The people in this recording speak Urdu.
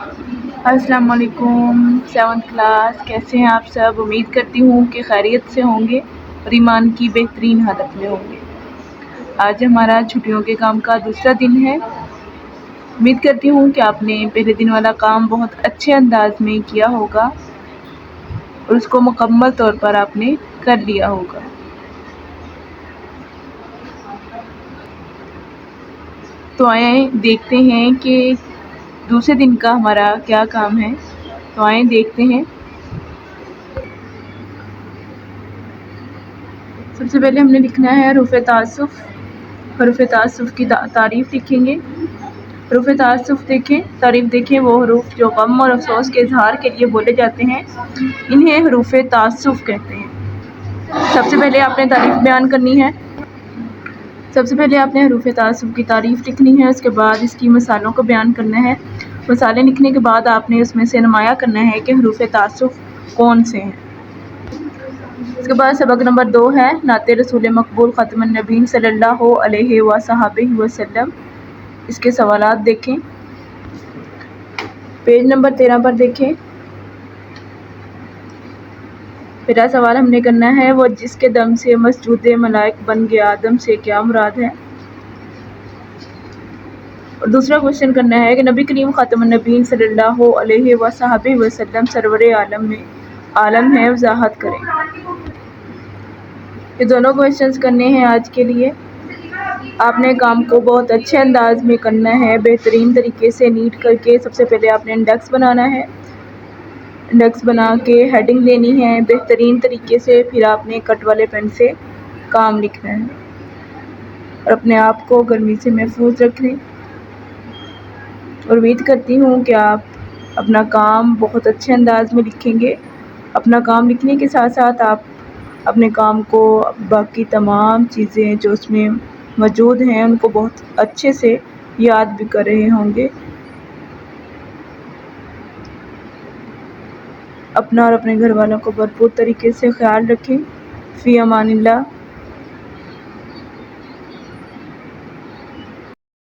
السلام علیکم 7th کلاس، کیسے ہیں آپ سب؟ امید کرتی ہوں کہ خیریت سے ہوں گے اور ایمان کی بہترین حالت میں ہوں گے۔ آج ہمارا چھٹیوں کے کام کا دوسرا دن ہے۔ امید کرتی ہوں کہ آپ نے پہلے دن والا کام بہت اچھے انداز میں کیا ہوگا اور اس کو مکمل طور پر آپ نے کر لیا ہوگا۔ تو آئیں دیکھتے ہیں کہ دوسرے دن کا ہمارا کیا کام ہے۔ تو آئیں دیکھتے ہیں۔ سب سے پہلے ہم نے لکھنا ہے حروف تعسف۔ حروف تعسف کی تعریف لکھیں گے۔ حروف تعسف دیکھیں، تعریف دیکھیں، وہ حروف جو غم اور افسوس کے اظہار کے لیے بولے جاتے ہیں انہیں حروف تعسف کہتے ہیں۔ سب سے پہلے آپ نے تعریف بیان کرنی ہے۔ سب سے پہلے آپ نے حروف تعسف کی تعریف لکھنی ہے، اس کے بعد اس کی مثالوں کو بیان کرنا ہے۔ مثالیں لکھنے کے بعد آپ نے اس میں سے نمایاں کرنا ہے کہ حروف تعسف کون سے ہیں۔ اس کے بعد سبق نمبر 2 ہے نعت رسول مقبول خاتم النبیین صلی اللہ علیہ وصحبہ وسلم۔ اس کے سوالات دیکھیں، پیج نمبر 13 پر دیکھیں۔ پہلا سوال ہم نے کرنا ہے وہ جس کے دم سے مسجود ملائک بن گیا آدم سے کیا مراد ہے؟ اور دوسرا کوشچن کرنا ہے کہ نبی کریم خاتم النبیین صلی اللہ علیہ وصحبہ وسلم سرور عالم ہے، وضاحت کریں۔ یہ دونوں کوشچنز کرنے ہیں آج کے لیے۔ آپ نے کام کو بہت اچھے انداز میں کرنا ہے، بہترین طریقے سے نیٹ کر کے۔ سب سے پہلے آپ نے انڈیکس بنانا ہے، انڈیکس بنا کے ہیڈنگ دینی ہے بہترین طریقے سے، پھر آپ نے کٹ والے پین سے کام لکھنا ہے اور اپنے آپ کو گرمی سے محفوظ رکھیں۔ اور امید کرتی ہوں کہ آپ اپنا کام بہت اچھے انداز میں لکھیں گے۔ اپنا کام لکھنے کے ساتھ ساتھ آپ اپنے کام کو، باقی تمام چیزیں جو اس میں موجود ہیں ان کو بہت اچھے سے یاد بھی کر رہے ہوں گے۔ اپنا اور اپنے گھر والوں کو بھرپور طریقے سے خیال رکھیں۔ فی امان اللہ۔